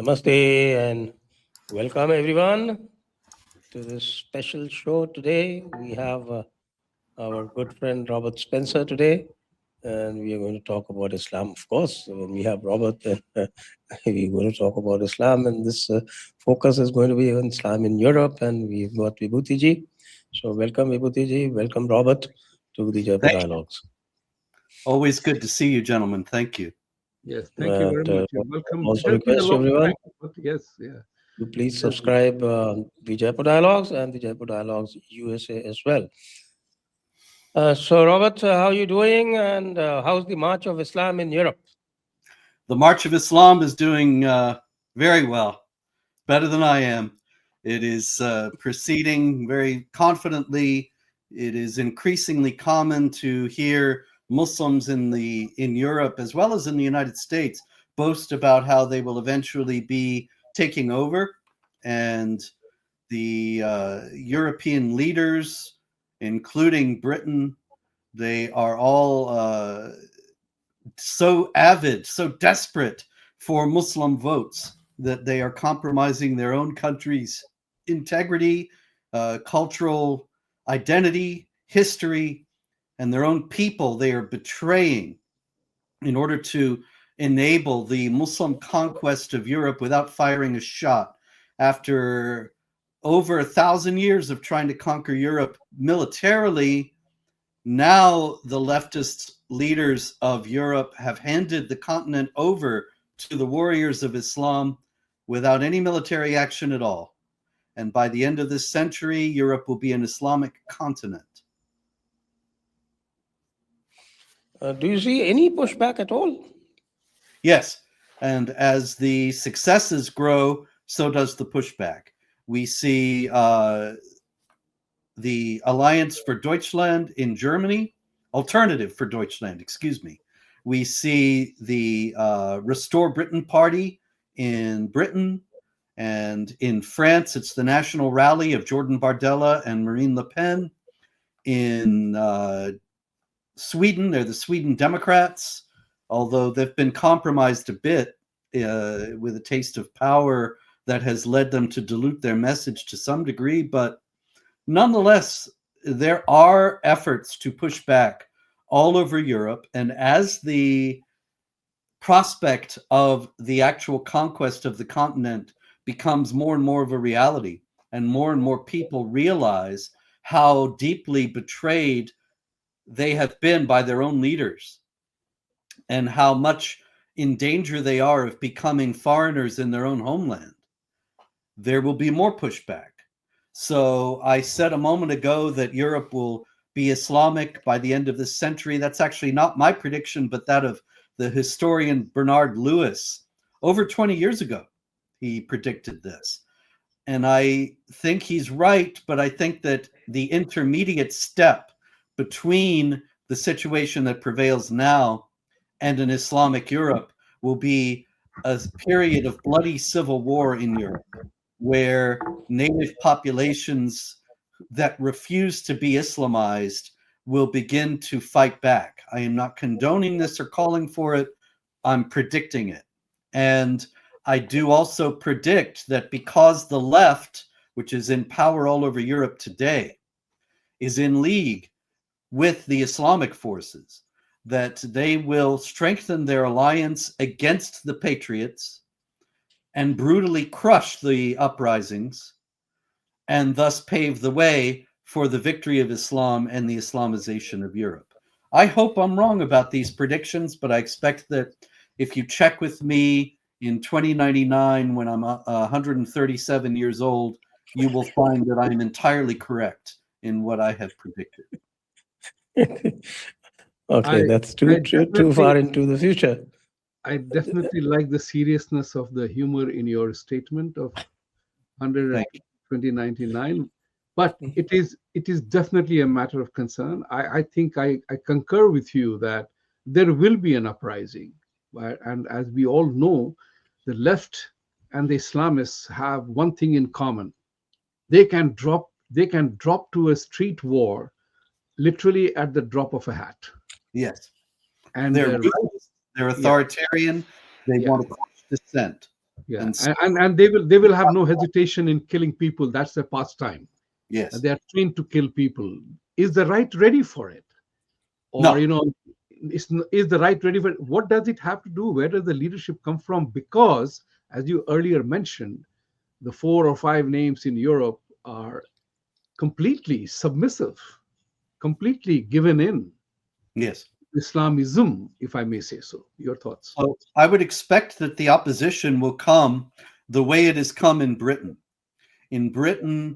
Namaste and welcome everyone to this special show today. We have our good friend Robert Spencer today, and we are going to talk about Islam. Of course, when we have Robert, then we're going to talk about Islam, and this focus is going to be on Islam in Europe. And we've got Vibhuti Ji. So, welcome Vibhuti Ji, welcome Robert to the Jaipur Thank you. Dialogues. Always good to see you, gentlemen. Thank you. Yes, thank you very much. You're welcome. Also It has been a request long everyone time, but yes, yeah. to please It has been. subscribe the Jaipur Dialogues and the Jaipur Dialogues USA as well. So, Robert, how are you doing? And how's the March of Islam in Europe? The March of Islam is doing very well, better than I am. It is proceeding very confidently. It is increasingly common to hear Muslims in Europe as well as in the United States boast about how they will eventually be taking over, and the European leaders, including Britain, they are all so avid, so desperate for Muslim votes that they are compromising their own country's integrity, cultural identity, history, and their own people. They are betraying in order to enable the Muslim conquest of Europe without firing a shot. After over 1,000 years of trying to conquer Europe militarily, now the leftist leaders of Europe have handed the continent over to the warriors of Islam without any military action at all. And by the end of this century, Europe will be an Islamic continent. Do you see any pushback at all? Yes. And as the successes grow, so does the pushback. We see the Alliance for Deutschland in Germany, Alternative for Deutschland, excuse me. We see the Restore Britain Party in Britain, and in France, it's the National Rally of Jordan Bardella and Marine Le Pen. In Sweden, they're the Sweden Democrats, although they've been compromised a bit with a taste of power that has led them to dilute their message to some degree. But nonetheless, there are efforts to push back all over Europe. And as the prospect of the actual conquest of the continent becomes more and more of a reality, and more people realize how deeply betrayed they have been by their own leaders, and how much in danger they are of becoming foreigners in their own homeland, there will be more pushback. So I said a moment ago that Europe will be Islamic by the end of this century. That's actually not my prediction, but that of the historian Bernard Lewis. Over 20 years ago, he predicted this. And I think he's right, but I think that the intermediate step between the situation that prevails now and an Islamic Europe will be a period of bloody civil war in Europe, where native populations that refuse to be Islamized will begin to fight back. I am not condoning this or calling for it. I'm predicting it. And I do also predict that because the left, which is in power all over Europe today, is in league with the Islamic forces, that they will strengthen their alliance against the patriots and brutally crush the uprisings, and thus pave the way for the victory of Islam and the Islamization of Europe. I hope I'm wrong about these predictions, but I expect that if you check with me in 2099, when I'm 137 years old, you will find that I'm entirely correct in what I have predicted. Okay, that's too far into the future. I definitely like the seriousness of the humor in your statement of 2099. But it is definitely a matter of concern. I think I concur with you that there will be an uprising. And as we all know, the left and the Islamists have one thing in common. They can drop to a street war literally at the drop of a hat. Yes. And they're authoritarian. They want to crush dissent. Yeah, And so, and they will have no hesitation in killing people. That's their pastime. And yes, they are trained to kill people. Is the right ready for it? Or no, is the right ready for it? What does it have to do? Where does the leadership come from? Because, as you earlier mentioned, the 4 or 5 names in Europe are completely submissive, completely given in yes. Islamism, if I may say so. Your thoughts? So I would expect that the opposition will come the way it has come in Britain. In Britain,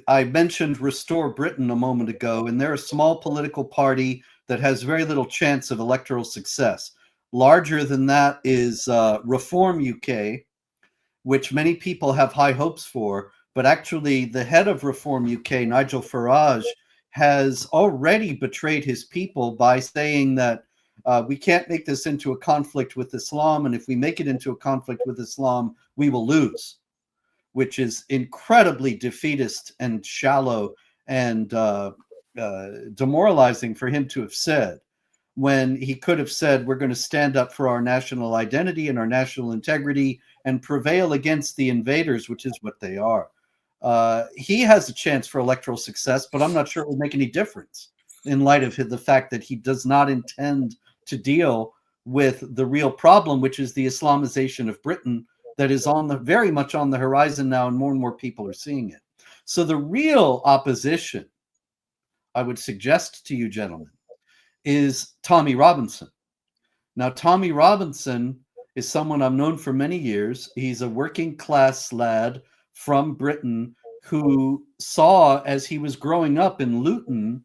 I mentioned Restore Britain a moment ago, and they're a small political party that has very little chance of electoral success. Larger than that is Reform UK, which many people have high hopes for. But actually, the head of Reform UK, Nigel Farage, has already betrayed his people by saying that we can't make this into a conflict with Islam, and if we make it into a conflict with Islam, we will lose, which is incredibly defeatist and shallow and demoralizing for him to have said, when he could have said, we're going to stand up for our national identity and our national integrity and prevail against the invaders, which is what they are. He has a chance for electoral success, but I'm not sure it will make any difference in light of the fact that he does not intend to deal with the real problem, which is the Islamization of Britain that is very much on the horizon now, and more people are seeing it. So the real opposition, I would suggest to you gentlemen, is Tommy Robinson. Now, Tommy Robinson is someone I've known for many years. He's a working class lad from Britain who saw, as he was growing up in Luton,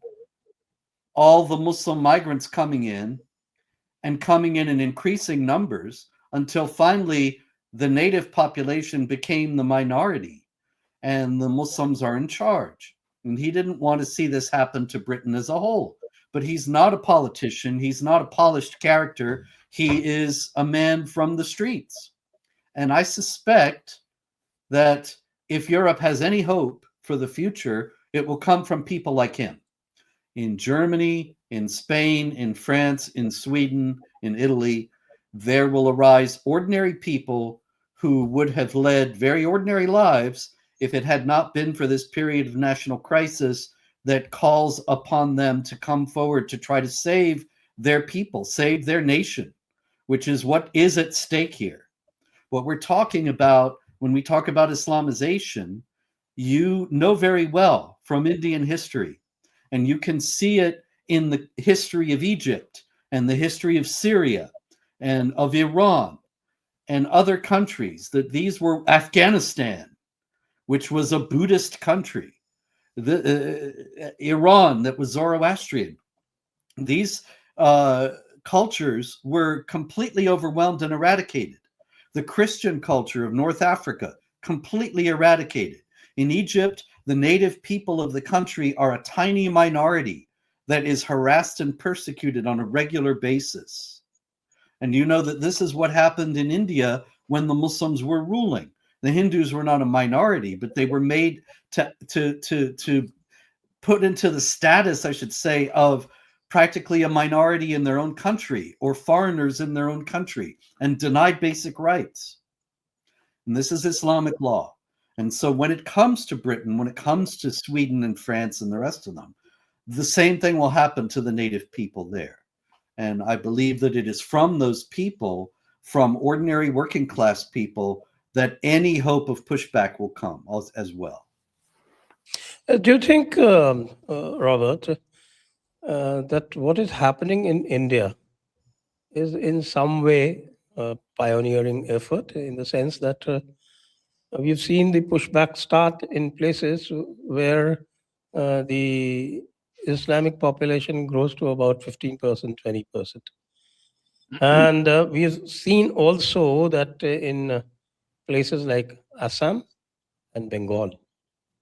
all the Muslim migrants coming in in increasing numbers until finally the native population became the minority and the Muslims are in charge. And he didn't want to see this happen to Britain as a whole. But he's not a politician. He's not a polished character. He is a man from the streets. And I suspect that if Europe has any hope for the future, it will come from people like him. In Germany, in Spain, in France, in Sweden, in Italy, there will arise ordinary people who would have led very ordinary lives if it had not been for this period of national crisis that calls upon them to come forward to try to save their people, save their nation, which is what is at stake here. What we're talking about when we talk about Islamization, you know very well from Indian history, and you can see it in the history of Egypt and the history of Syria and of Iran and other countries, that these were Afghanistan, which was a Buddhist country, Iran, that was Zoroastrian. These cultures were completely overwhelmed and eradicated. The Christian culture of North Africa, completely eradicated. In Egypt, the native people of the country are a tiny minority that is harassed and persecuted on a regular basis. And you know that this is what happened in India when the Muslims were ruling. The Hindus were not a minority, but they were made to put into the status, I should say, of practically a minority in their own country or foreigners in their own country and denied basic rights. And this is Islamic law. And so when it comes to Britain, when it comes to Sweden and France and the rest of them, the same thing will happen to the native people there. And I believe that it is from those people, from ordinary working class people, that any hope of pushback will come as well. Do you think, Robert, that what is happening in India is in some way a pioneering effort, in the sense that we've seen the pushback start in places where the Islamic population grows to about 15%, 20%. And we've seen also that in places like Assam and Bengal,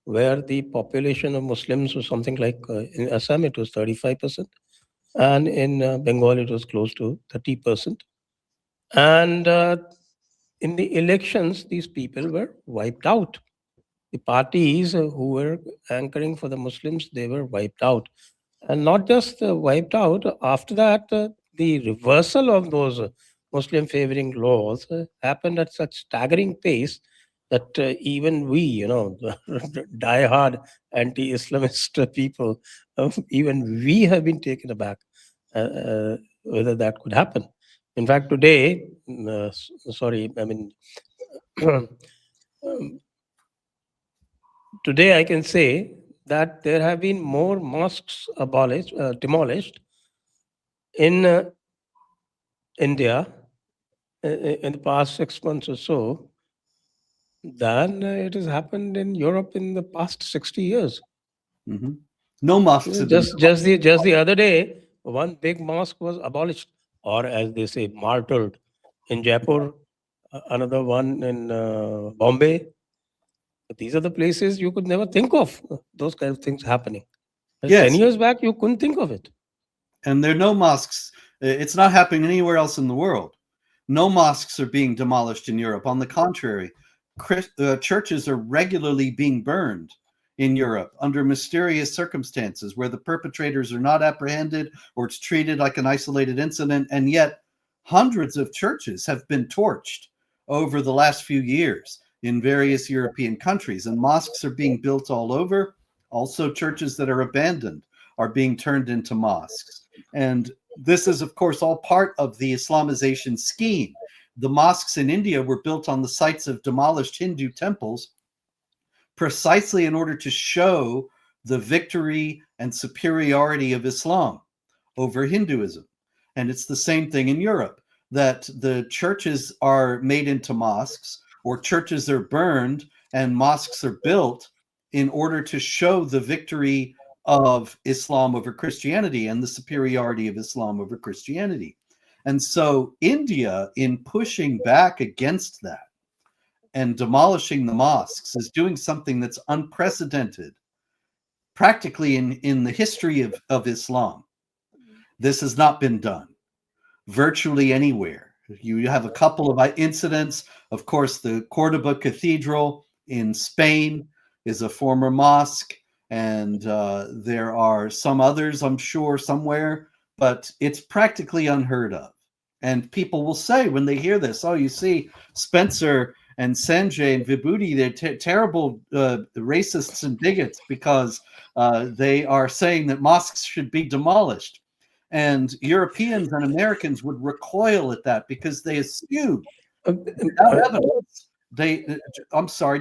where the population of Muslims was something like, in Assam it was 35%, and in Bengal it was close to 30%. And in the elections, these people were wiped out. The parties who were anchoring for the Muslims, they were wiped out. And not just wiped out, after that, the reversal of those Muslim favoring laws happened at such staggering pace that even we, the die-hard anti-Islamist people, even we have been taken aback whether that could happen. In fact, today, sorry, I mean, um, today I can say that there have been more mosques demolished in India in the past 6 months or so than it has happened in Europe in the past 60 years. Mhm. No mosques have been. Just the other day, one big mosque was abolished, or as they say, martyred in Jaipur. Another one in Bombay. These are the places you could never think of those kind of things happening. 10 Yes, years back, you couldn't think of it. and there are no mosques. It's not happening anywhere else in the world. No mosques are being demolished in Europe. On the contrary, churches are regularly being burned in Europe under mysterious circumstances where the perpetrators are not apprehended or it's treated like an isolated incident. And yet, hundreds of churches have been torched over the last few years in various European countries, and mosques are being built all over. Also, churches that are abandoned are being turned into mosques. And this is, of course, all part of the Islamization scheme. The mosques in India were built on the sites of demolished Hindu temples precisely in order to show the victory and superiority of Islam over Hinduism. And it's the same thing in Europe, that the churches are made into mosques, or churches are burned and mosques are built in order to show the victory of Islam over Christianity and the superiority of Islam over Christianity. And so India, in pushing back against that and demolishing the mosques, is doing something that's unprecedented practically in the history of Islam. This has not been done virtually anywhere. You have a couple of incidents. Of course, the Cordoba Cathedral in Spain is a former mosque, and there are some others, I'm sure, somewhere, but it's practically unheard of. And people will say when they hear this, oh, you see, Spencer and Sanjay and Vibhuti, they're terrible racists and bigots because they are saying that mosques should be demolished. And Europeans and Americans would recoil at that because they assume without evidence. I'm sorry,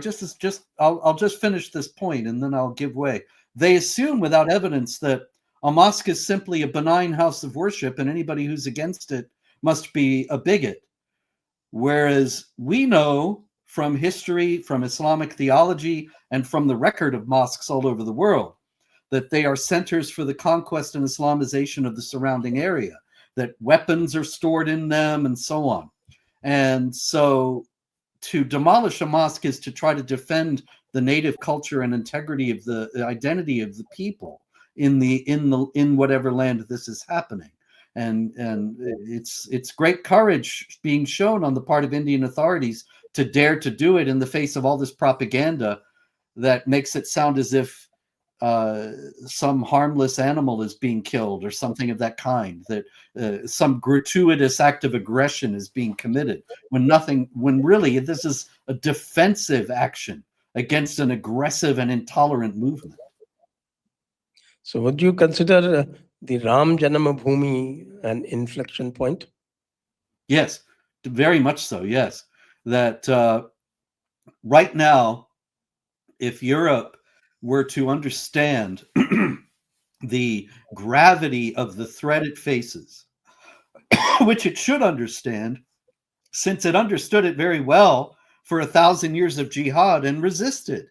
I'll just finish this point and then I'll give way. They assume without evidence that a mosque is simply a benign house of worship and anybody who's against it must be a bigot. Whereas we know from history, from Islamic theology, and from the record of mosques all over the world, that they are centers for the conquest and Islamization of the surrounding area, that weapons are stored in them, and so on. And so to demolish a mosque is to try to defend the native culture and integrity of the identity of the people in whatever land this is happening. And it's great courage being shown on the part of Indian authorities to dare to do it in the face of all this propaganda that makes it sound as if some harmless animal is being killed or something of that kind, that some gratuitous act of aggression is being committed, when really this is a defensive action against an aggressive and intolerant movement. So would you consider the Ram Janmabhoomi an inflection point? Yes, very much so, yes. That right now, if Europe were to understand the gravity of the threat it faces, which it should understand, since it understood it very well for 1,000 years of jihad and resisted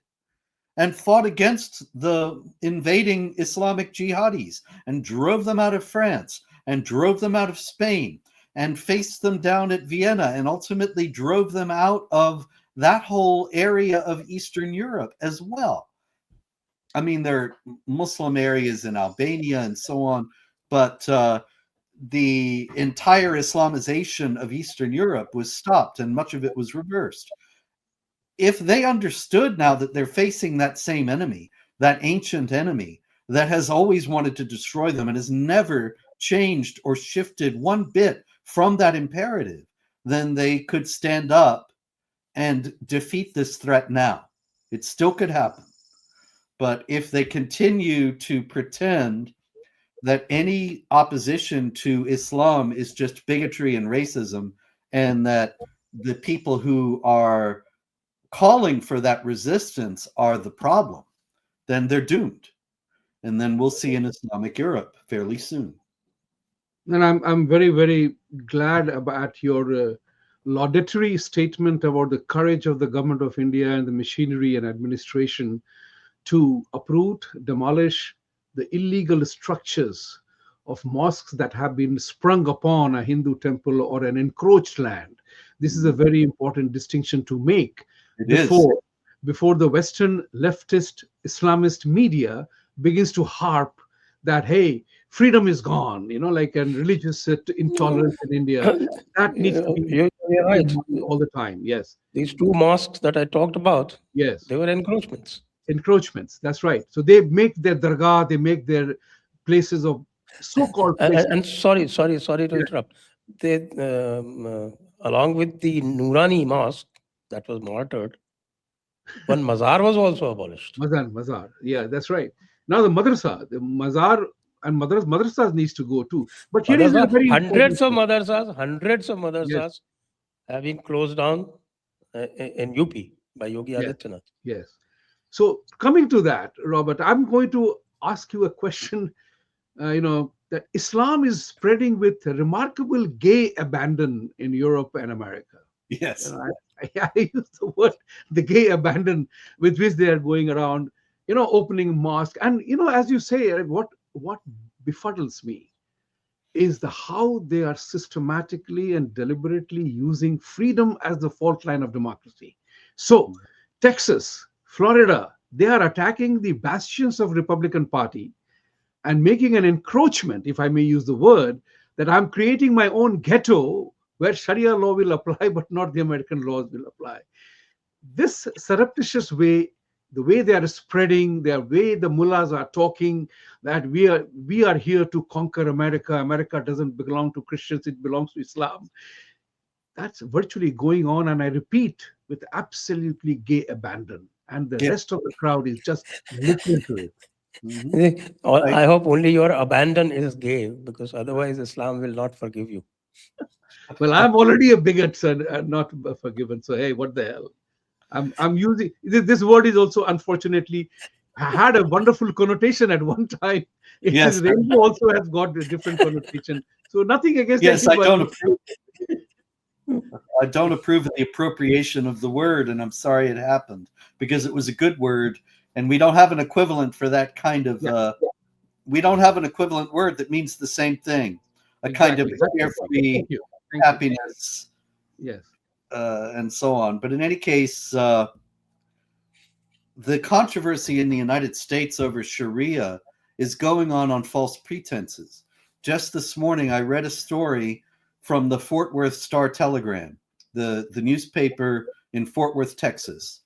and fought against the invading Islamic jihadis and drove them out of France and drove them out of Spain and faced them down at Vienna and ultimately drove them out of that whole area of Eastern Europe as well. I mean, there are Muslim areas in Albania and so on, but the entire Islamization of Eastern Europe was stopped and much of it was reversed. If they understood now that they're facing that same enemy, that ancient enemy that has always wanted to destroy them and has never changed or shifted one bit from that imperative, then they could stand up and defeat this threat now. It still could happen. But if they continue to pretend that any opposition to Islam is just bigotry and racism, and that the people who are calling for that resistance are the problem, then they're doomed. And then we'll see an Islamic Europe fairly soon. And I'm very, very glad about your laudatory statement about the courage of the government of India and the machinery and administration to uproot, demolish the illegal structures of mosques that have been sprung upon a Hindu temple or an encroached land. This is a very important distinction to make before the Western leftist Islamist media begins to harp that, hey, freedom is gone, like a religious intolerance in India. That needs to be You're right. all the time. Yes. These two mosques that I talked about, Yes. they were encroachments. That's right. So they make their dargah, they make their places of so-called places. And sorry to interrupt. They, along with the Noorani mosque that was martyred, one mazar was also abolished. Mazar. Yeah, that's right. Now the mazar and madrasas needs to go too. But here is a very hundreds of madrasas have been closed down in UP by Yogi Adityanath. Yes. So coming to that, Robert, I'm going to ask you a question. That Islam is spreading with remarkable gay abandon in Europe and America. Yes. I use the word, the gay abandon with which they are going around, opening mosques. And, as you say, what befuddles me is how they are systematically and deliberately using freedom as the fault line of democracy. So Texas, Florida, they are attacking the bastions of Republican Party and making an encroachment, if I may use the word, that I'm creating my own ghetto where Sharia law will apply, but not the American laws will apply. This surreptitious way, the way they are spreading, the way the mullahs are talking, that we are here to conquer America. America doesn't belong to Christians, it belongs to Islam. That's virtually going on, and I repeat, with absolutely gay abandon. And the rest of the crowd is just listening to it. Mm-hmm. I hope only your abandon is gay, because otherwise Islam will not forgive you. Well, I'm already a bigot, so not forgiven. So hey, what the hell? I'm using this word is also unfortunately had a wonderful connotation at one time. Yes, rainbow also has got a different connotation. So nothing against. Yes, I don't approve. I don't approve of the appropriation of the word, and I'm sorry it happened, because it was a good word, and we don't have an equivalent for that kind of. We don't have an equivalent word that means the same thing. A kind of carefree happiness. Yes. And so on. But in any case, the controversy in the United States over Sharia is going on false pretenses. Just this morning, I read a story from the Fort Worth Star-Telegram, the newspaper in Fort Worth, Texas.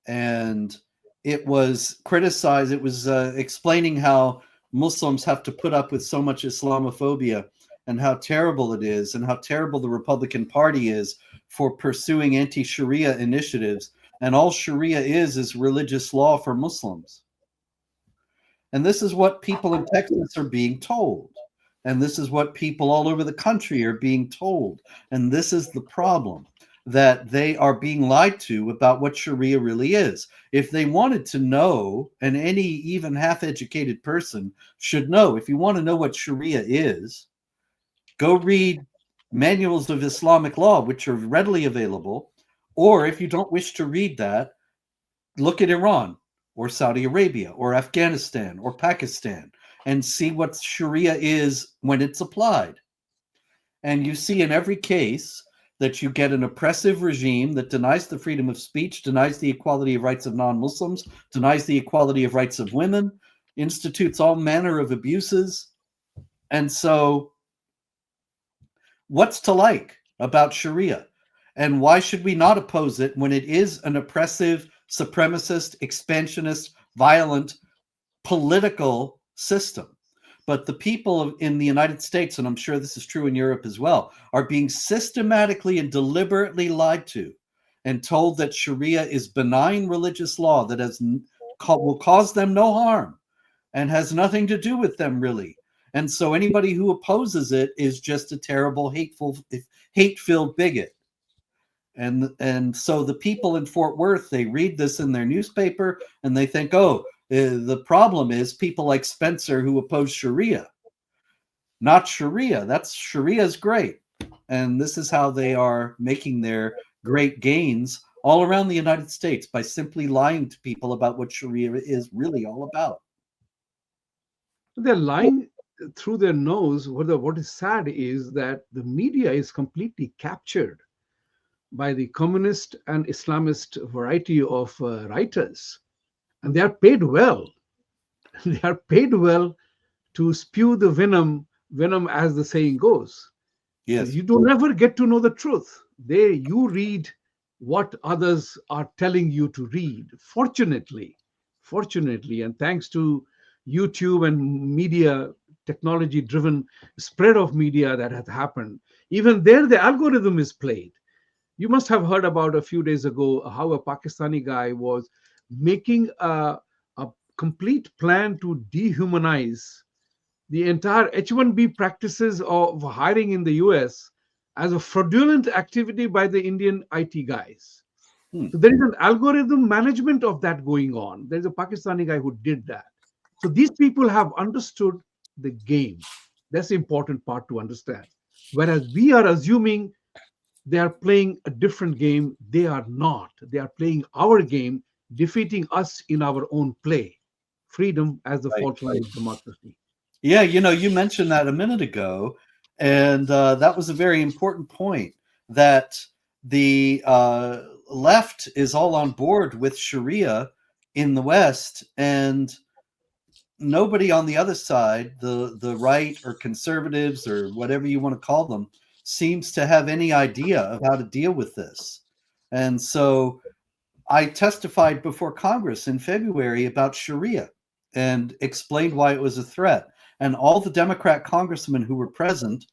And it was criticized. It was explaining how Muslims have to put up with so much Islamophobia and how terrible it is, and how terrible the Republican Party is for pursuing anti-Sharia initiatives. And all Sharia is religious law for Muslims. And this is what people in Texas are being told. And this is what people all over the country are being told. And this is the problem, that they are being lied to about what Sharia really is. If they wanted to know, and any even half-educated person should know, if you want to know what Sharia is, go read manuals of Islamic law, which are readily available. Or if you don't wish to read that, look at Iran or Saudi Arabia or Afghanistan or Pakistan and see what Sharia is when it's applied. And you see in every case that you get an oppressive regime that denies the freedom of speech, denies the equality of rights of non-Muslims, denies the equality of rights of women, institutes all manner of abuses. And so what's to like about Sharia? And why should we not oppose it when it is an oppressive, supremacist, expansionist, violent political system? But the people in the United States, and I'm sure this is true in Europe as well, are being systematically and deliberately lied to and told that Sharia is benign religious law that will cause them no harm and has nothing to do with them, really. And so anybody who opposes it is just a terrible, hate-filled bigot. And so the people in Fort Worth, they read this in their newspaper and they think, oh, the problem is people like Spencer who oppose Sharia. Not Sharia. Sharia is great. And this is how they are making their great gains all around the United States, by simply lying to people about what Sharia is really all about. They're lying through their nose. What is sad is that the media is completely captured by the communist and Islamist variety of writers, and they are paid well. They are paid well to spew the venom, as the saying goes. Yes. You don't ever get to know the truth. You read what others are telling you to read. Fortunately, and thanks to YouTube and media technology driven spread of media that has happened, even there the algorithm is played. You must have heard about a few days ago how a Pakistani guy was making a complete plan to dehumanize the entire H-1B practices of hiring in the US as a fraudulent activity by the Indian IT guys. So there is an algorithm management of that going on. There's a Pakistani guy who did that. So these people have understood the game. That's the important part to understand. Whereas we are assuming they are playing a different game. They are not. They are playing our game, defeating us in our own play. Freedom as the fault line of democracy. Yeah, you mentioned that a minute ago, and that was a very important point, that the left is all on board with Sharia in the West, and nobody on the other side, the right or conservatives or whatever you want to call them, seems to have any idea of how to deal with this. And so I testified before Congress in February about Sharia and explained why it was a threat. And all the Democrat congressmen who were present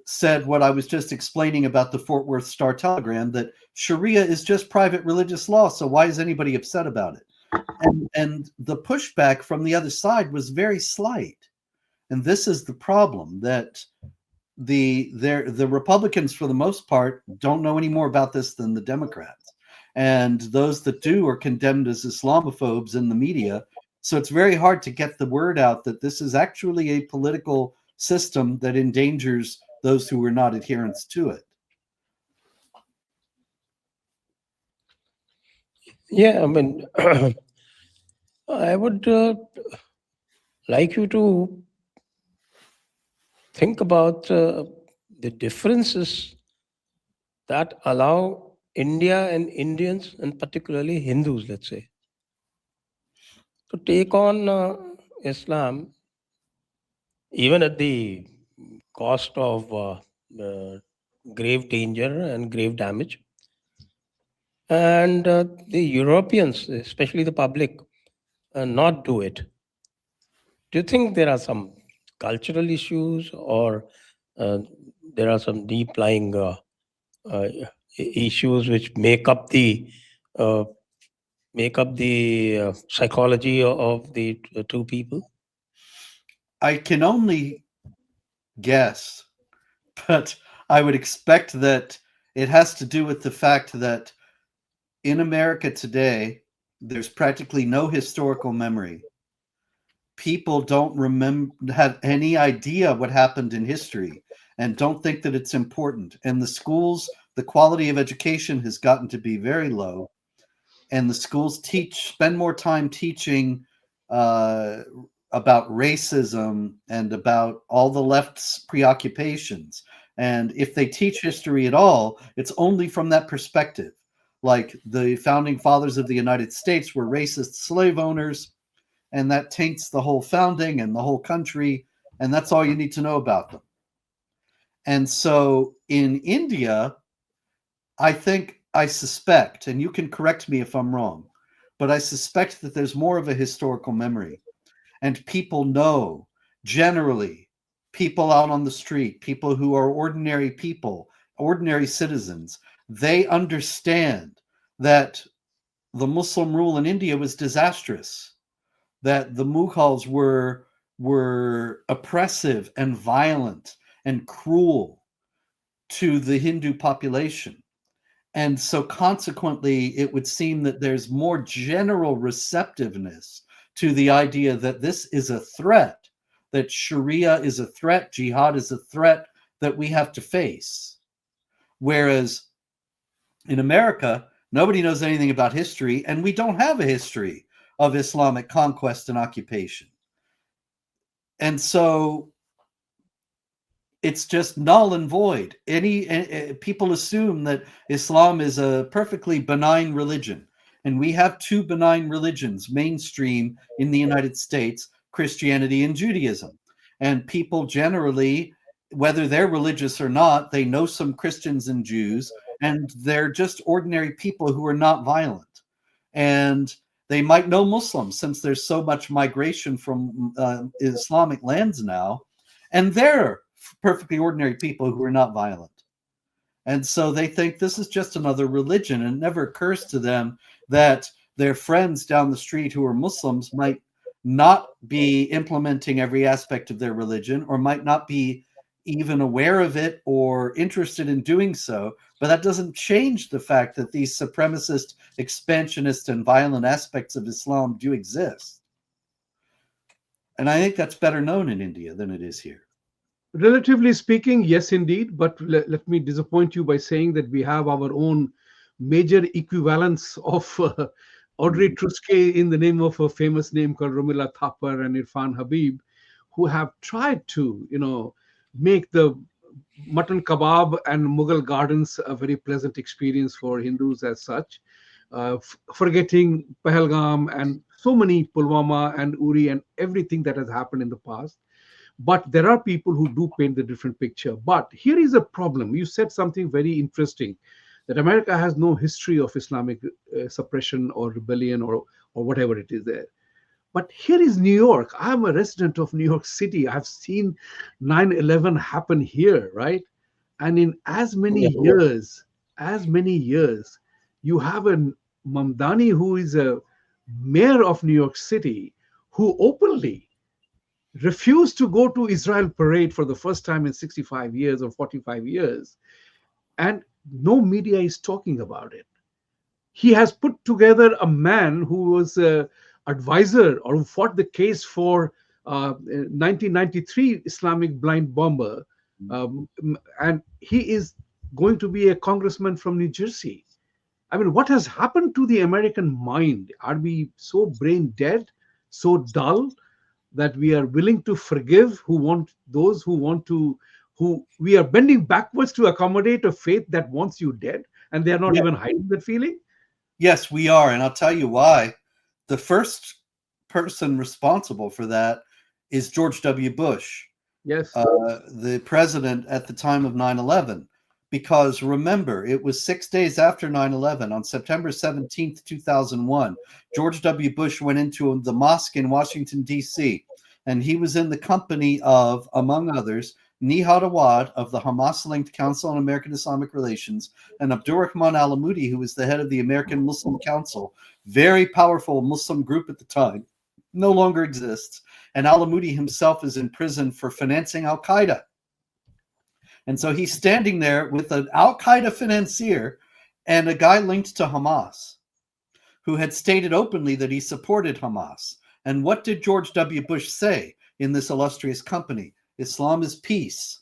said what I was just explaining about the Fort Worth Star-Telegram, that Sharia is just private religious law, so why is anybody upset about it? And the pushback from the other side was very slight. And this is the problem, that the Republicans, for the most part, don't know any more about this than the Democrats. And those that do are condemned as Islamophobes in the media. So it's very hard to get the word out that this is actually a political system that endangers those who are not adherents to it. Yeah, I mean, I would like you to think about the differences that allow India and Indians, and particularly Hindus, let's say, to take on Islam, even at the cost of grave danger and grave damage. And the Europeans, especially the public, not do it. Do you think there are some cultural issues, or uh, there are some deep lying uh, issues which uh, make up the psychology of the two people? I can only guess, but I would expect that it has to do with the fact that in America today, there's practically no historical memory. People don't have any idea what happened in history and don't think that it's important. And the schools, the quality of education has gotten to be very low. And the schools spend more time teaching about racism and about all the left's preoccupations. And if they teach history at all, it's only from that perspective. Like the founding fathers of the United States were racist slave owners, and that taints the whole founding and the whole country, and that's all you need to know about them. And so in India, I suspect, and you can correct me if I'm wrong, but I suspect that there's more of a historical memory, and people know generally, people out on the street, people who are ordinary people, ordinary citizens, they understand that the Muslim rule in India was disastrous, that the Mughals were oppressive and violent and cruel to the Hindu population. And so consequently, it would seem that there's more general receptiveness to the idea that this is a threat, that Sharia is a threat, Jihad is a threat that we have to face. Whereas in America, nobody knows anything about history, and we don't have a history of Islamic conquest and occupation. And so it's just null and void. People assume that Islam is a perfectly benign religion, and we have two benign religions mainstream in the United States, Christianity and Judaism. And people generally, whether they're religious or not, they know some Christians and Jews, and they're just ordinary people who are not violent. And they might know Muslims, since there's so much migration from Islamic lands now, and they're perfectly ordinary people who are not violent. And so they think this is just another religion, and it never occurs to them that their friends down the street who are Muslims might not be implementing every aspect of their religion, or might not be even aware of it or interested in doing so. But that doesn't change the fact that these supremacist, expansionist, and violent aspects of Islam do exist. And I think that's better known in India than it is here. Relatively speaking, yes, indeed. But let me disappoint you by saying that we have our own major equivalents of Audrey Truskay in the name of a famous name called Romila Thapar and Irfan Habib, who have tried to, make the mutton kebab and Mughal gardens a very pleasant experience for Hindus as such, forgetting Pahalgam and so many Pulwama and Uri and everything that has happened in the past. But there are people who do paint the different picture. But here is a problem. You said something very interesting, that America has no history of Islamic suppression or rebellion or whatever it is there. But here is New York. I'm a resident of New York City. I've seen 9/11 happen here, right? And in as many years, you have a Mamdani who is a mayor of New York City who openly refused to go to Israel parade for the first time in 65 years or 45 years. And no media is talking about it. He has put together a man who was an advisor or who fought the case for 1993 Islamic blind bomber. And he is going to be a congressman from New Jersey. I mean, what has happened to the American mind? Are we so brain dead, so dull, that we are willing to forgive who we are bending backwards to accommodate a faith that wants you dead, and they are not even hiding that feeling? Yes, we are. And I'll tell you why. The first person responsible for that is George W. Bush. Yes. The president at the time of 9/11. Because remember, it was 6 days after 9/11, on September 17th, 2001, George W. Bush went into the mosque in Washington, D.C., and he was in the company of, among others, Nihad Awad of the Hamas-linked Council on American Islamic Relations, and Abdurrahman Alamoudi, who was the head of the American Muslim Council, very powerful Muslim group at the time, no longer exists. And Alamoudi himself is in prison for financing Al-Qaeda. And so he's standing there with an Al-Qaeda financier and a guy linked to Hamas who had stated openly that he supported Hamas. And what did George W. Bush say in this illustrious company? Islam is peace.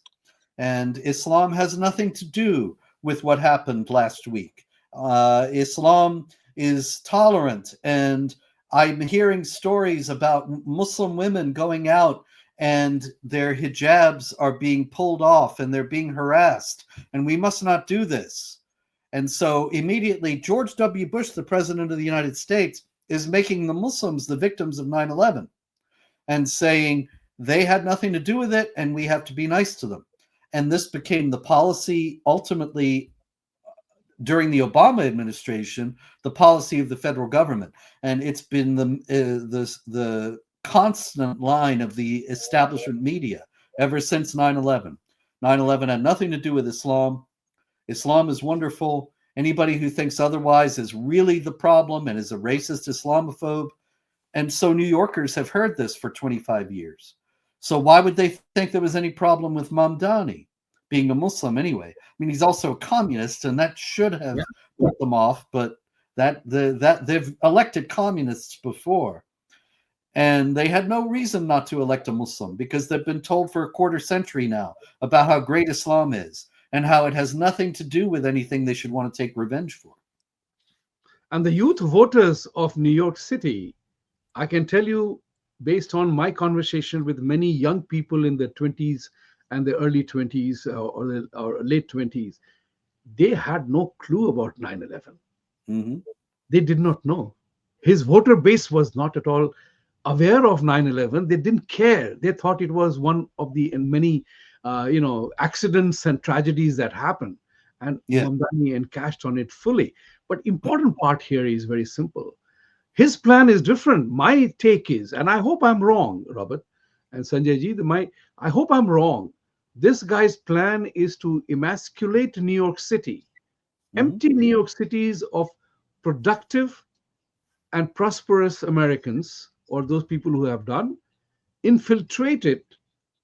And Islam has nothing to do with what happened last week. Islam is tolerant. And I'm hearing stories about Muslim women going out and their hijabs are being pulled off and they're being harassed, and we must not do this. And so immediately George W. Bush, the president of the United States, is making the Muslims the victims of 9/11 and saying they had nothing to do with it and we have to be nice to them. And this became the policy ultimately during the Obama administration, the policy of the federal government. And it's been the constant line of the establishment media ever since 9/11. 9/11 had nothing to do with Islam. Islam is wonderful. Anybody who thinks otherwise is really the problem and is a racist Islamophobe. And so New Yorkers have heard this for 25 years. So why would they think there was any problem with Mamdani being a Muslim anyway? I mean, he's also a communist, and that should have put them off. But that they've elected communists before, and they had no reason not to elect a Muslim because they've been told for a quarter century now about how great Islam is and how it has nothing to do with anything they should want to take revenge for. And the youth voters of New York City, I can tell you, based on my conversation with many young people in their 20s and the early 20s or late 20s, they had no clue about 9/11. Mm-hmm. They did not know. His voter base was not at all aware of 9/11. They didn't care. They thought it was one of the many, accidents and tragedies that happened. And Mamdani encashed on it fully. But important part here is very simple. His plan is different. My take is, and I hope I'm wrong, Robert and Sanjay ji, I hope I'm wrong. This guy's plan is to emasculate New York City, empty New York cities of productive and prosperous Americans, or those people who have done, infiltrate it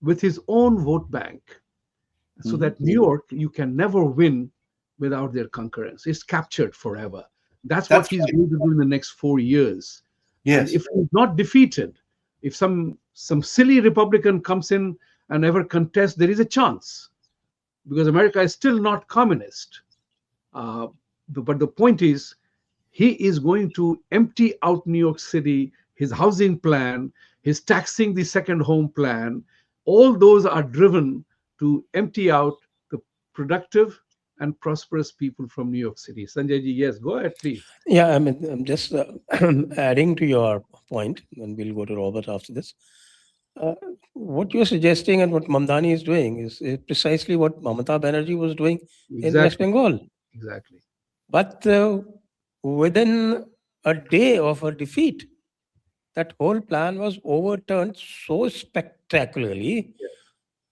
with his own vote bank, so that New York, you can never win without their concurrence. It's captured forever. That's what he's going to do in the next 4 years. Yes. And if he's not defeated, if some silly Republican comes in and ever contests, there is a chance, because America is still not communist. But the point is, he is going to empty out New York City, his housing plan, his taxing the second home plan. All those are driven to empty out the productive and prosperous people from New York City. Sanjay ji, yes, go ahead, please. Yeah, I mean, I'm just adding to your point, and we'll go to Robert after this. What you're suggesting and what Mamdani is doing is precisely what Mamata Banerjee was doing in West Bengal. Exactly. But within a day of her defeat, that whole plan was overturned so spectacularly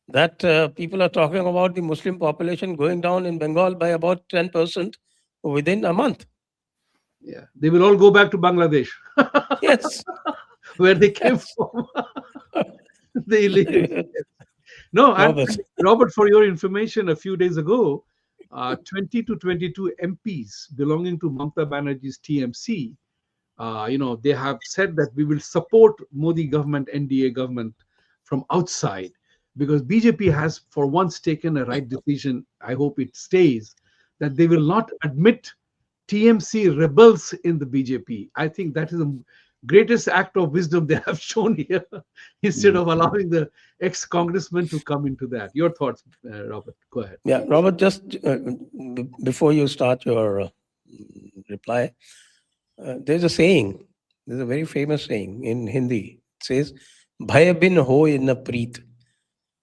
that people are talking about the Muslim population going down in Bengal by about 10% within a month. Yeah, they will all go back to Bangladesh. Yes. Where they came from. They live. No, Robert, for your information, a few days ago, 20 to 22 MPs belonging to Mamata Banerjee's TMC, they have said that we will support Modi government, NDA government from outside, because BJP has for once taken a right decision. I hope it stays, that they will not admit TMC rebels in the BJP. I think that is the greatest act of wisdom they have shown here, instead of allowing the ex-congressman to come into that. Your thoughts, Robert? Go ahead. Yeah, Robert, just before you start your reply, there's a saying, there's a very famous saying in Hindi. It says, Bhaya bin hoy na preet.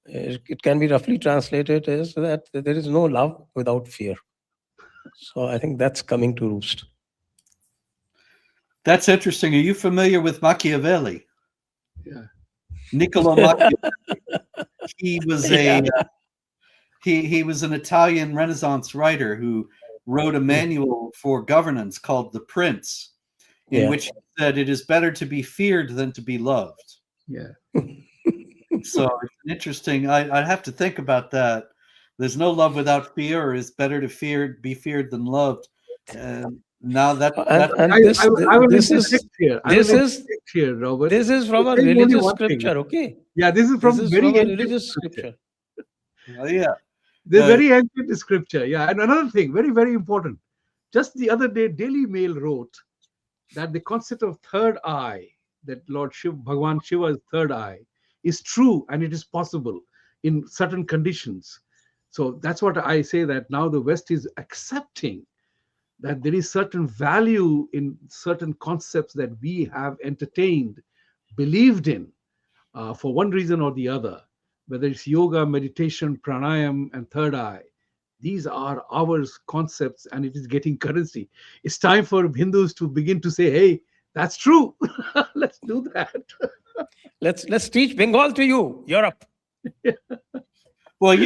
It can be roughly translated as that there is no love without fear. So I think that's coming to roost. That's interesting. Are you familiar with Machiavelli? Yeah. Niccolo Machiavelli. He was he was an Italian Renaissance writer who wrote a manual for governance called The Prince, in which he said it is better to be feared than to be loved. Yeah. So it's interesting. I'd have to think about that. There's no love without fear, or it's better to be feared than loved. Now that Robert. This is from a religious scripture, okay? Yeah, this is from very religious scripture. Oh, yeah. They're very ancient scripture. Yeah, and another thing, very, very important. Just the other day, Daily Mail wrote that the concept of third eye, that Lord Shiva, Bhagwan Shiva's third eye, is true and it is possible in certain conditions. So that's what I say, that now the West is accepting that there is certain value in certain concepts that we have entertained, believed in, for one reason or the other, whether it's yoga, meditation, pranayam, and third eye. These are our concepts, and it is getting currency. It's time for Hindus to begin to say, hey, that's true. Let's do that. Let's teach Bengal to you, Europe. Well,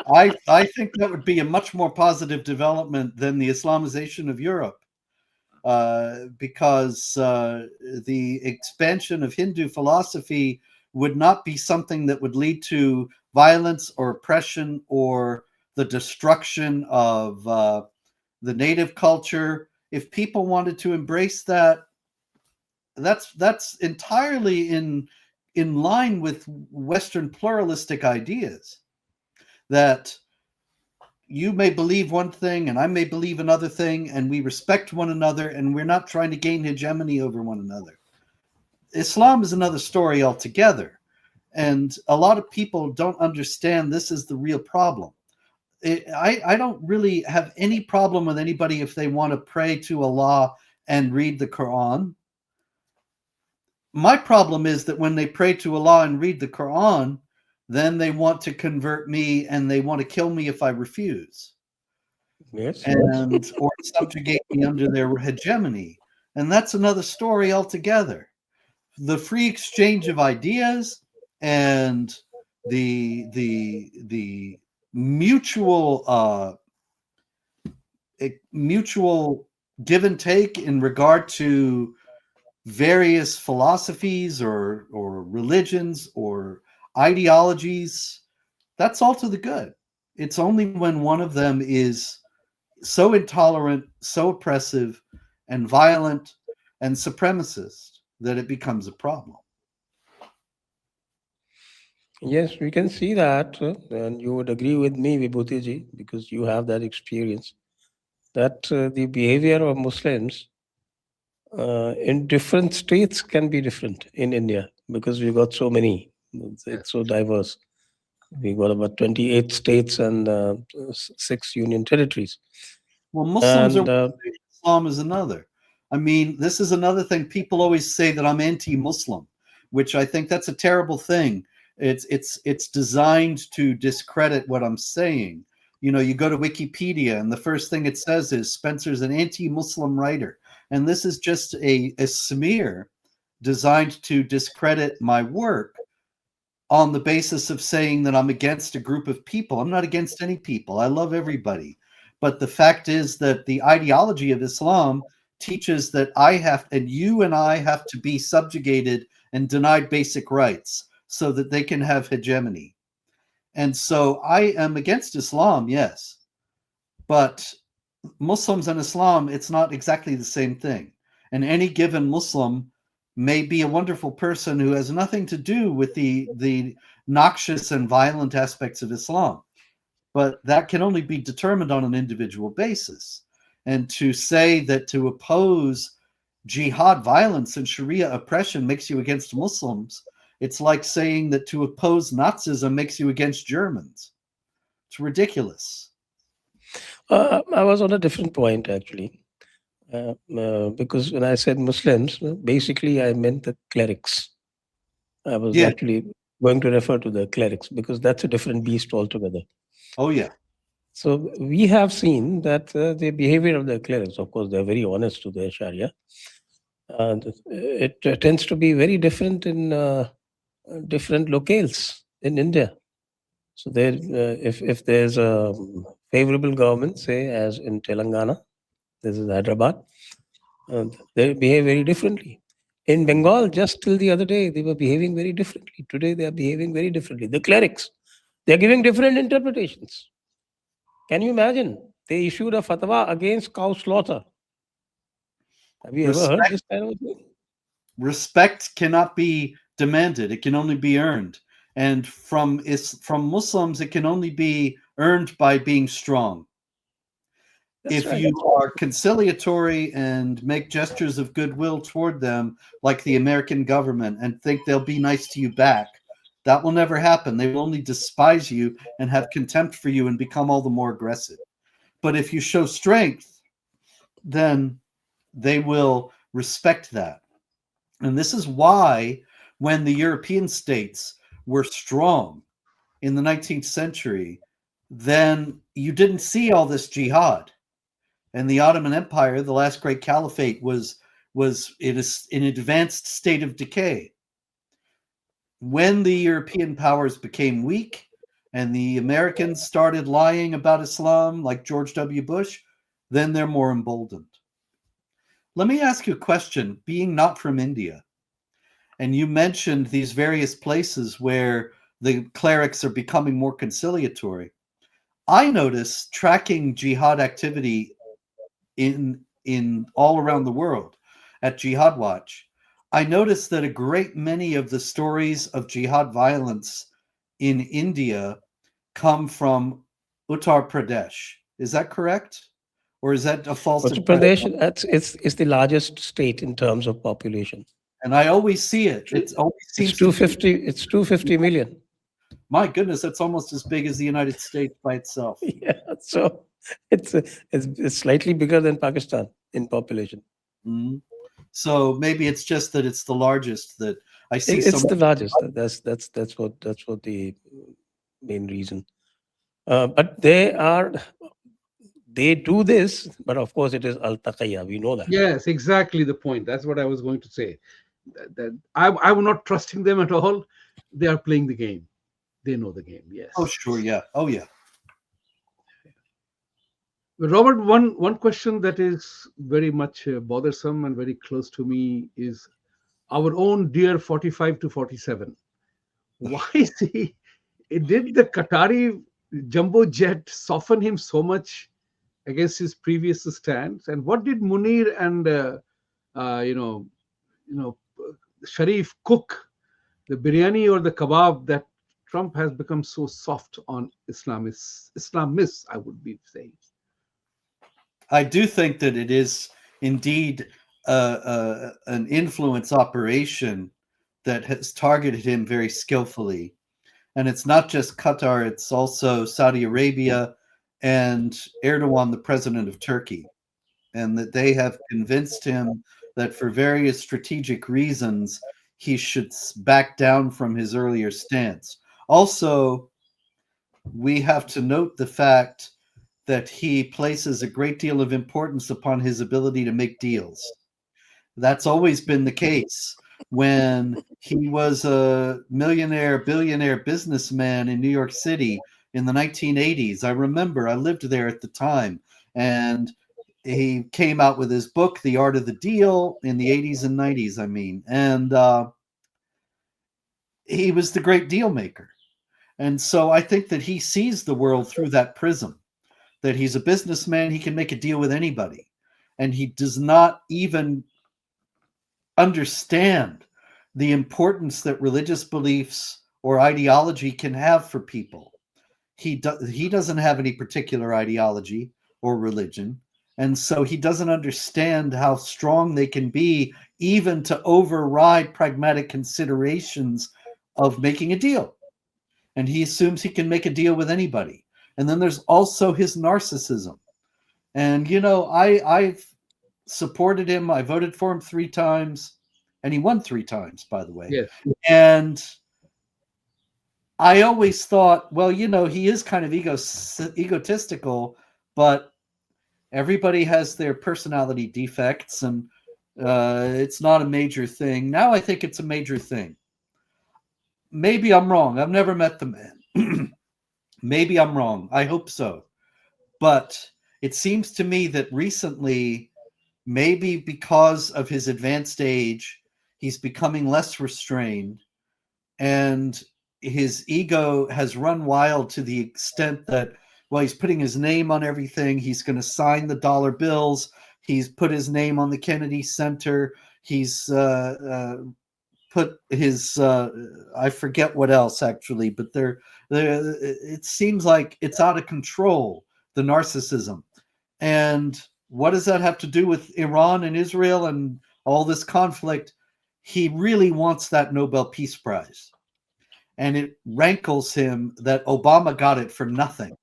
I think that would be a much more positive development than the Islamization of Europe, because the expansion of Hindu philosophy would not be something that would lead to violence or oppression or the destruction of the native culture. If people wanted to embrace that, that's entirely in line with Western pluralistic ideas, that you may believe one thing and I may believe another thing, and we respect one another, and we're not trying to gain hegemony over one another. Islam is another story altogether, and a lot of people don't understand this is the real problem. I don't really have any problem with anybody if they want to pray to Allah and read the Quran. My problem is that when they pray to Allah and read the Quran, then they want to convert me and they want to kill me if I refuse. Yes. And or subjugate me under their hegemony. And that's another story altogether. The free exchange of ideas and the mutual mutual give and take in regard to various philosophies or religions or ideologies, that's all to the good. It's only when one of them is so intolerant, so oppressive and violent and supremacist that it becomes a problem. Yes, we can see that, and you would agree with me, Vibhuti Ji, because you have that experience, that the behavior of Muslims in different states can be different in India, because we've got so many. It's so diverse. We've got about 28 states and 6 union territories. Well, Muslims And are Islam is another. I mean, this is another thing. People always say that I'm anti-Muslim, which I think that's a terrible thing. It's designed to discredit what I'm saying. You go to Wikipedia and the first thing it says is Spencer's an anti-Muslim writer. And this is just a smear designed to discredit my work on the basis of saying that I'm against a group of people. I'm not against any people. I love everybody. But the fact is that the ideology of Islam teaches that I have, and you and I have to be subjugated and denied basic rights so that they can have hegemony. And so I am against Islam, yes. But Muslims and Islam, it's not exactly the same thing. And any given Muslim may be a wonderful person who has nothing to do with the noxious and violent aspects of Islam. But that can only be determined on an individual basis. And to say that to oppose jihad violence and Sharia oppression makes you against Muslims, it's like saying that to oppose Nazism makes you against Germans. It's ridiculous. I was on a different point, actually. Because when I said Muslims, basically I meant the clerics. I was Yeah. actually going to refer to the clerics, because that's a different beast altogether. Oh, yeah. So we have seen that the behavior of the clerics, of course, they're very honest to their Sharia. And it tends to be very different in different locales in India. So there, if there's a favorable government, say as in Telangana, this is Hyderabad, they behave very differently. In Bengal, just till the other day, they were behaving very differently. Today, they are behaving very differently. The clerics, they're giving different interpretations. Can you imagine? They issued a fatwa against cow slaughter. Have you ever heard this kind of thing? Respect cannot be demanded. It can only be earned. And from Muslims, it can only be earned by being strong. That's if right. you are conciliatory and make gestures of goodwill toward them, like the American government, and think they'll be nice to you back, that will never happen. They will only despise you and have contempt for you and become all the more aggressive. But if you show strength, then they will respect that. And this is why when the European states were strong in the 19th century, then you didn't see all this jihad. And the Ottoman Empire, the last great caliphate, was it is in an advanced state of decay. When the European powers became weak and the Americans started lying about Islam, like George W. Bush, then they're more emboldened. Let me ask you a question, being not from India, and you mentioned these various places where the clerics are becoming more conciliatory. I notice tracking jihad activity in all around the world at Jihad Watch. I noticed that a great many of the stories of jihad violence in India come from Uttar Pradesh. Is that correct? Or is that a false Uttar impression? Pradesh, it's the largest state in terms of population. And I always see it. It always seems It's 250. It's 250 million. My goodness, that's almost as big as the United States by itself. Yeah, so it's slightly bigger than Pakistan in population. Mm-hmm. So maybe it's just that it's the largest that I see. It's the largest. That's what the main reason. But they do this, but of course it is al-taqiyya. We know that. Yes, exactly the point. That's what I was going to say. That I'm not trusting them at all. They are playing the game. They know the game. Yes. Oh, sure. Yeah. Oh, yeah. Robert, one question that is very much bothersome and very close to me is our own dear 45 to 47. Why is he? Did the Qatari jumbo jet soften him so much against his previous stance? And what did Munir and Sharif cook, the biryani or the kebab that Trump has become so soft on Islamists, I would be saying. I do think that it is indeed an influence operation that has targeted him very skillfully. And it's not just Qatar, it's also Saudi Arabia and Erdogan, the president of Turkey. And that they have convinced him that for various strategic reasons, he should back down from his earlier stance. Also, we have to note the fact that he places a great deal of importance upon his ability to make deals. That's always been the case. When he was a millionaire, billionaire businessman in New York City in the 1980s, I remember I lived there at the time, and he came out with his book, The Art of the Deal, in the 80s and 90s, I mean. And he was the great deal maker. And so I think that he sees the world through that prism, that he's a businessman, he can make a deal with anybody. And he does not even understand the importance that religious beliefs or ideology can have for people. He doesn't have any particular ideology or religion. And so he doesn't understand how strong they can be, even to override pragmatic considerations of making a deal. And he assumes he can make a deal with anybody. And then there's also his narcissism. And, you know, I've supported him. I voted for him 3 times. And he won 3 times, by the way. Yes. And I always thought, well, you know, he is kind of egotistical, but everybody has their personality defects, and it's not a major thing. Now I think it's a major thing. Maybe I'm wrong. I've never met the man. Maybe I'm wrong. I hope so. But it seems to me that recently, maybe because of his advanced age, he's becoming less restrained, and his ego has run wild to the extent that, well, he's putting his name on everything. He's going to sign the dollar bills. He's put his name on the Kennedy Center. He's put his, I forget what else actually, but it seems like it's out of control, the narcissism. And what does that have to do with Iran and Israel and all this conflict? He really wants that Nobel Peace Prize. And it rankles him that Obama got it for nothing,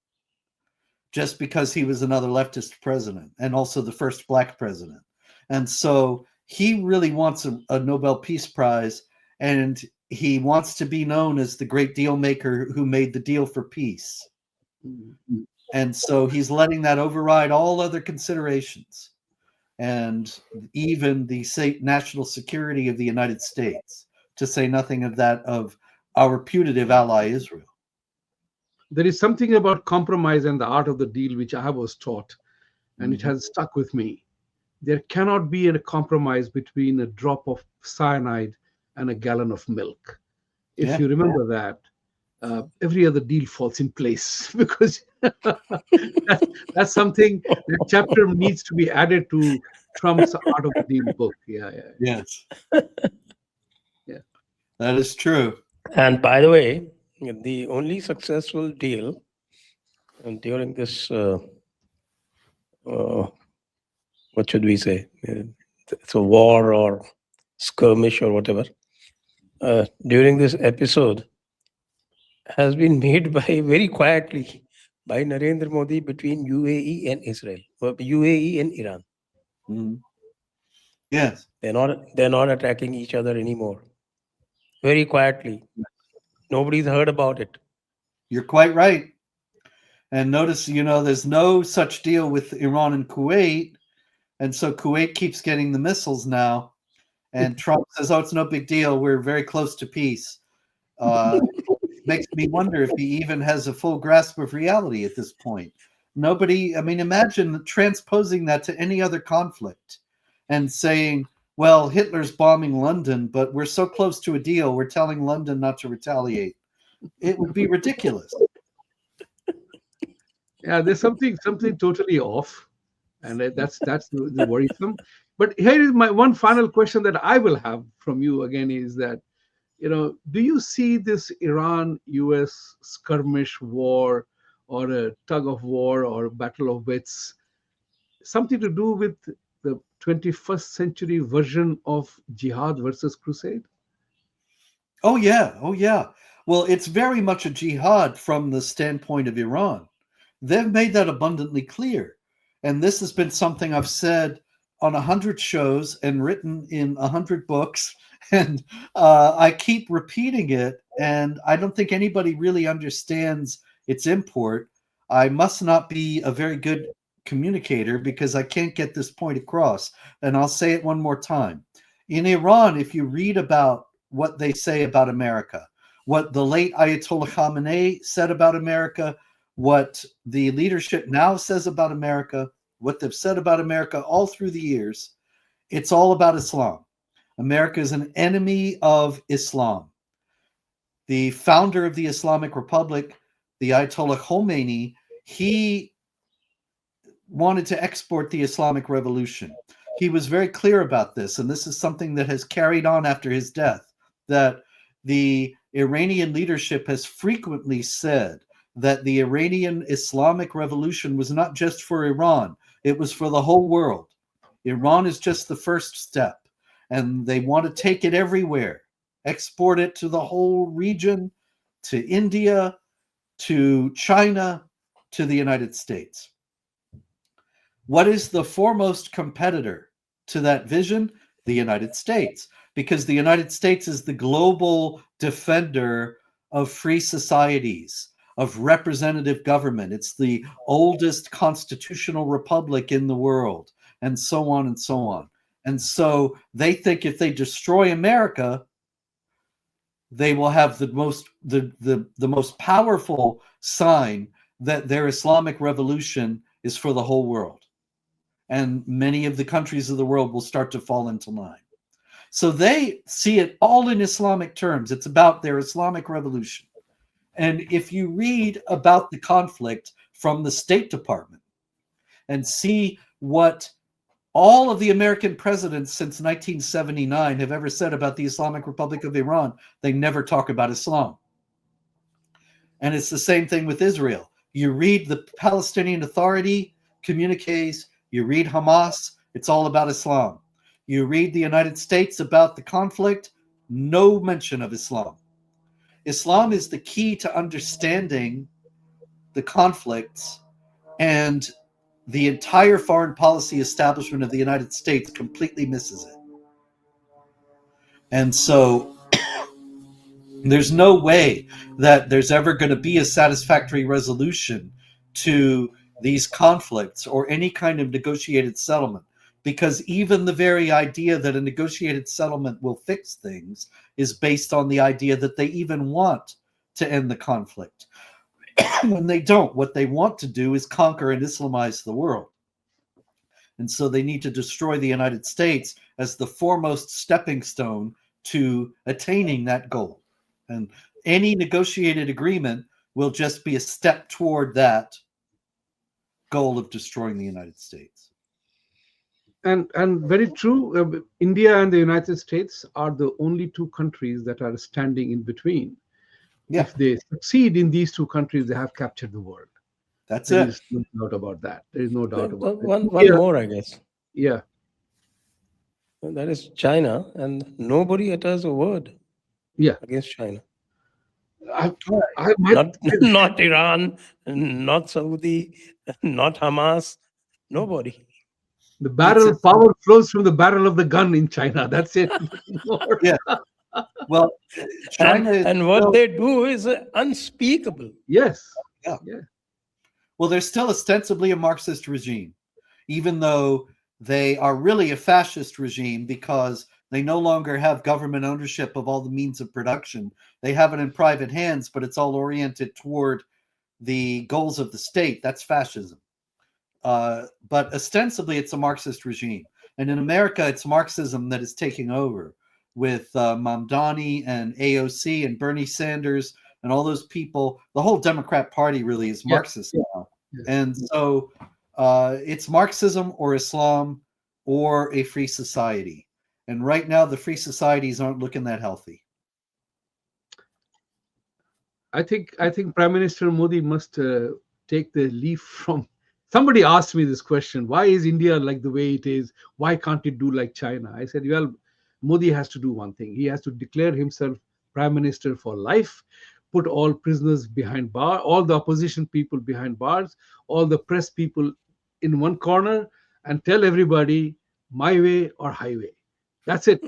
just because he was another leftist president and also the first black president. And so he really wants a Nobel Peace Prize, and he wants to be known as the great deal maker who made the deal for peace. And so he's letting that override all other considerations. and even the national security of the United States, to say nothing of that of our putative ally Israel. There is something about compromise and the art of the deal which I was taught, and it has stuck with me. There cannot be a compromise between a drop of cyanide and a gallon of milk. If Yeah. you remember that, every other deal falls in place because that's something, that chapter needs to be added to Trump's Art of the Deal book. Yeah, yeah, Yes, yeah. that is true. And by the way, the only successful deal during this, what should we say? So war or skirmish or whatever, during this episode has been made by very quietly by Narendra Modi between UAE and Israel, or UAE and Iran. Mhm. Yes. They're not attacking each other anymore. Very quietly. Nobody's heard about it. You're quite right. And notice, there's no such deal with Iran and Kuwait. And so Kuwait keeps getting the missiles now. And Trump says, oh, it's no big deal. We're very close to peace. Makes me wonder if he even has a full grasp of reality at this point. Imagine transposing that to any other conflict and saying, well, Hitler's bombing London, but we're so close to a deal, we're telling London not to retaliate. It would be ridiculous. Yeah, there's something totally off, and that's the worrisome. But here is my one final question that I will have from you again is that, do you see this Iran-US skirmish war or a tug of war or a battle of wits something to do with the 21st century version of jihad versus crusade? Oh, yeah. Oh, yeah. Well, it's very much a jihad from the standpoint of Iran. They've made that abundantly clear. And this has been something I've said on 100 shows and written in 100 books. And I keep repeating it. And I don't think anybody really understands its import. I must not be a very good communicator because I can't get this point across. And I'll say it one more time. In Iran, if you read about what they say about America, what the late Ayatollah Khamenei said about America, what the leadership now says about America, what they've said about America all through the years, it's all about Islam. America is an enemy of Islam. The founder of the Islamic Republic, the Ayatollah Khomeini, he wanted to export the Islamic Revolution. He was very clear about this, and this is something that has carried on after his death, that the Iranian leadership has frequently said that the Iranian Islamic Revolution was not just for Iran, it was for the whole world. Iran is just the first step, and they want to take it everywhere, export it to the whole region, to India, to China, to the United States. What is the foremost competitor to that vision? The United States, because the United States is the global defender of free societies, of representative government. It's the oldest constitutional republic in the world, and so on and so on. And so they think if they destroy America, they will have the most powerful sign that their Islamic revolution is for the whole world. And many of the countries of the world will start to fall into line. So they see it all in Islamic terms. It's about their Islamic revolution. And if you read about the conflict from the State Department and see what all of the American presidents since 1979 have ever said about the Islamic Republic of Iran, they never talk about Islam. And it's the same thing with Israel. You read the Palestinian Authority communiques, you read Hamas, it's all about Islam. You read the United States about the conflict, no mention of Islam. Islam is the key to understanding the conflicts, and the entire foreign policy establishment of the United States completely misses it. And so there's no way that there's ever going to be a satisfactory resolution to these conflicts or any kind of negotiated settlement. because even the very idea that a negotiated settlement will fix things is based on the idea that they even want to end the conflict. When they don't, what they want to do is conquer and Islamize the world. And so they need to destroy the United States as the foremost stepping stone to attaining that goal. And any negotiated agreement will just be a step toward that goal of destroying the United States. And very true. India and the United States are the only two countries that are standing in between. Yeah, If they succeed in these two countries, they have captured the world. that's There it. is no doubt about that. There is no doubt about it. One more, I guess. Yeah. And that is China, and nobody utters a word Yeah. against China. I might, Not Iran, not Saudi, not Hamas, nobody. the barrel power flows from the barrel of the gun in China. That's it. Yeah. Well, China and what they do is unspeakable. Yes. Yeah. Yeah. Well, they're still ostensibly a Marxist regime, even though they are really a fascist regime because they no longer have government ownership of all the means of production. They have it in private hands, but it's all oriented toward the goals of the state. That's fascism. But ostensibly, it's a Marxist regime. And in America, it's Marxism that is taking over with Mamdani and AOC and Bernie Sanders and all those people. The whole Democrat Party really is Marxist now. Yes. And so it's Marxism or Islam or a free society. And right now, the free societies aren't looking that healthy. I think Prime Minister Modi must take the leaf from. Somebody asked me this question: why is India like the way it is? Why can't it do like China? I said, well, Modi has to do one thing. He has to declare himself Prime Minister for life, put all prisoners behind bars, all the opposition people behind bars, all the press people in one corner, and tell everybody my way or highway. That's it.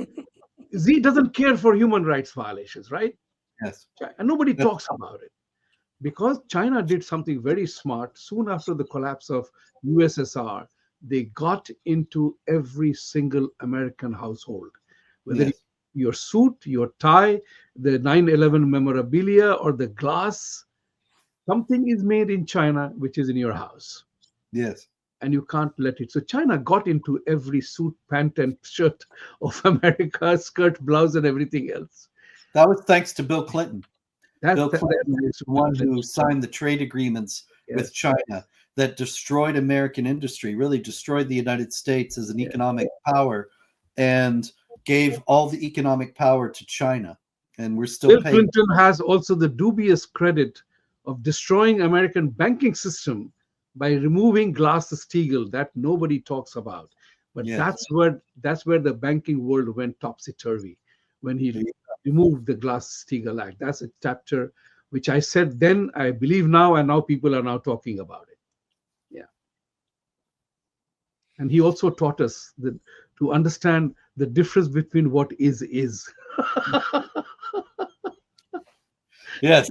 He doesn't care for human rights violations, right? Yes. And nobody talks about it. Because China did something very smart soon after the collapse of USSR, they got into every single American household. Whether Yes. your suit, your tie, the 9/11 memorabilia, or the glass, something is made in China which is in your house. Yes. And you can't let it. So China got into every suit, pant, and shirt of America, skirt, blouse, and everything else. That was thanks to Bill Clinton. Bill That Clinton was the one who signed the trade agreements with China that destroyed American industry, really destroyed the United States as an economic power, and gave all the economic power to China. And we're still Bill paying. Clinton has also the dubious credit of destroying American banking system by removing Glass-Steagall that nobody talks about. But that's where the banking world went topsy-turvy when he removed the Glass-Steagall Act. That's a chapter which I said then, I believe now, and now people are now talking about it. Yeah. And he also taught us that to understand the difference between what is. Yes.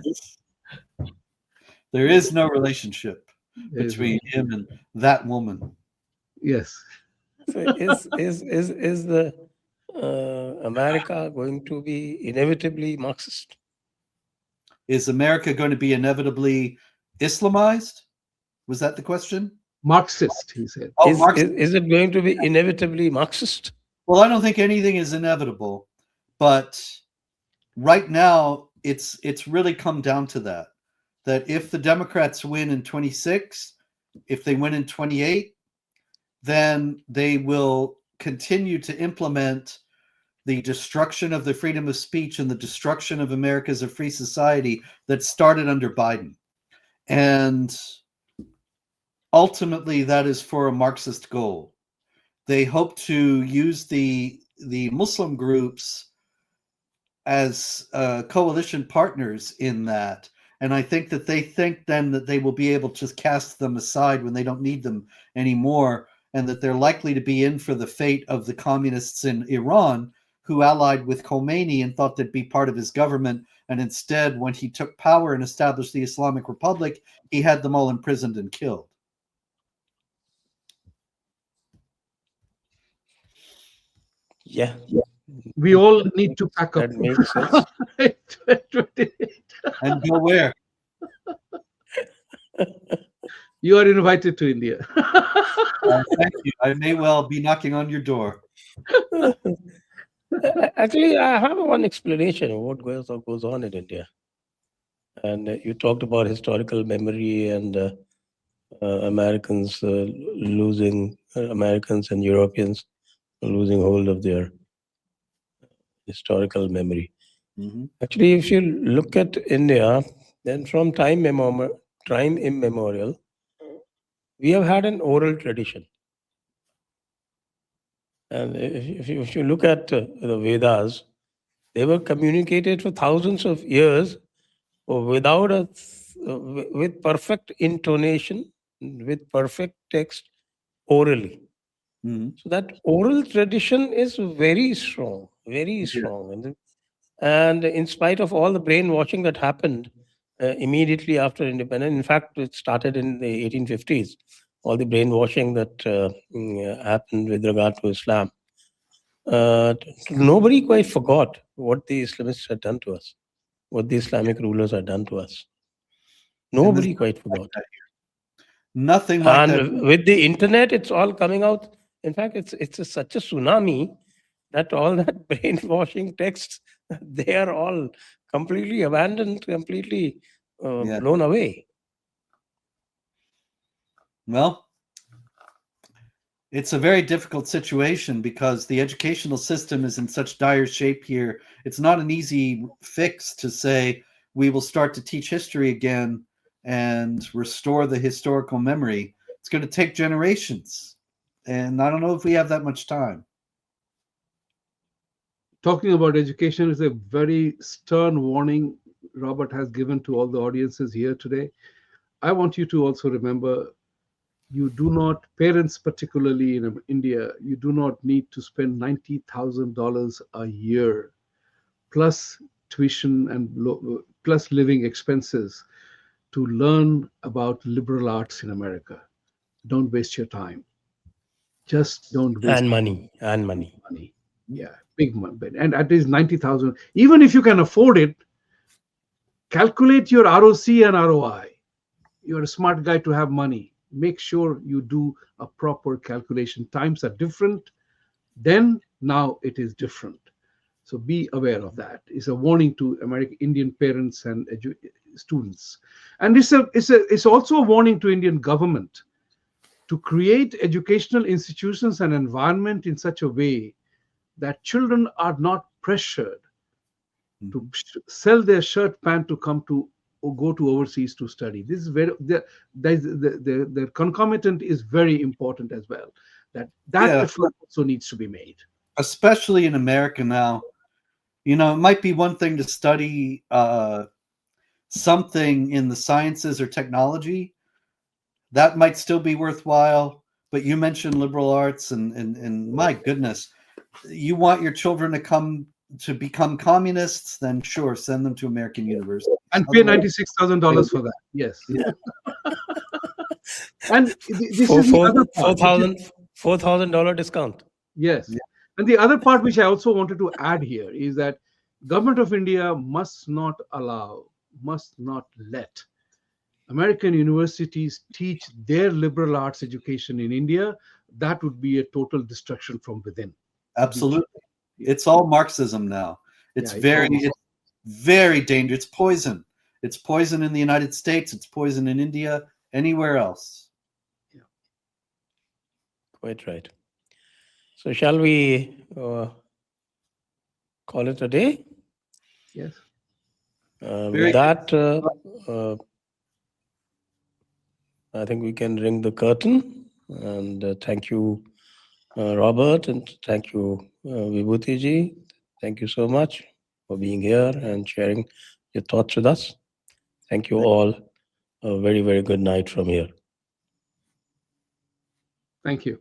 There is no relationship between him and that woman. Yes. So is the America going to be inevitably Marxist? Is America going to be inevitably Islamized? Was that the question? Marxist, he said. Oh, is it going to be inevitably Marxist? Well, I don't think anything is inevitable, but right now it's really come down to that if the Democrats win in 26, if they win in 28, then they will continue to implement the destruction of the freedom of speech and the destruction of America as a free society that started under Biden. And ultimately, that is for a Marxist goal. They hope to use the Muslim groups as coalition partners in that. And I think that they think then that they will be able to cast them aside when they don't need them anymore, and that they're likely to be in for the fate of the communists in Iran who allied with Khomeini and thought they'd be part of his government. And instead, when he took power and established the Islamic Republic, he had them all imprisoned and killed. Yeah, We all need to pack up. that makes sense. And go where? You are invited to India. Thank you. I may well be knocking on your door. Actually, I have one explanation of what goes on in India. And you talked about historical memory and Americans losing, Americans and Europeans losing hold of their historical memory. Mhm. Actually, if you look at India, then from time immemorial, we have had an oral tradition. And if you look at the Vedas, they were communicated for thousands of years without with perfect intonation, with perfect text orally. Mhm. So that oral tradition is very strong, very Yeah. strong. And in spite of all the brainwashing that happened immediately after independence, in fact, it started in the 1850s, all the brainwashing that happened with regard to Islam. Nobody quite forgot what the Islamists had done to us, what the Islamic rulers had done to us. And there's Nobody quite forgot. nothing like that. And with the internet, it's all coming out. In fact, such a tsunami that all that brainwashing texts, they are all completely abandoned, completely Yeah. blown away. Well, it's a very difficult situation because the educational system is in such dire shape here. It's not an easy fix to say we will start to teach history again and restore the historical memory. It's going to take generations. And I don't know if we have that much time. Talking about education is a very stern warning Robert has given to all the audiences here today. I want you to also remember, you do not, parents particularly in India, you do not need to spend $90,000 a year plus tuition and plus living expenses to learn about liberal arts in America. Don't waste your time. Just don't waste And money, and money. money. Yeah, big money. And at least 90,000. Even if you can afford it, calculate your ROC and ROI. You're a smart guy to have money. Make sure you do a proper calculation. Times are different. Then, now it is different. So be aware of that. It's a warning to American Indian parents and students, and it's also a warning to Indian government to create educational institutions and environment in such a way that children are not pressured to sell their shirt pant to come to or go to overseas to study. This is very the concomitant is very important as well. That Yeah, effort also needs to be made. especially in America now. You know, it might be one thing to study something in the sciences or technology. That might still be worthwhile. But you mentioned liberal arts, and my goodness, you want your children to become communists? Then sure, send them to American university. And pay $96,000 for that. Yes. Yeah. And this is the other part. $4,000 discount. Yes. Yeah. And the other part which I also wanted to add here is that government of India must not let American universities teach their liberal arts education in India. That would be a total destruction from within. Absolutely. It's all Marxism now. It's very dangerous. It's poison. It's poison in the United States. It's poison in India, anywhere else. Yeah. Quite right. So shall we call it a day? Yes. With that, I think we can ring the curtain. And thank you, Robert, and thank you, Vibhuti Ji. Thank you so much for being here and sharing your thoughts with us. Thank you all. A very, very good night from here. Thank you.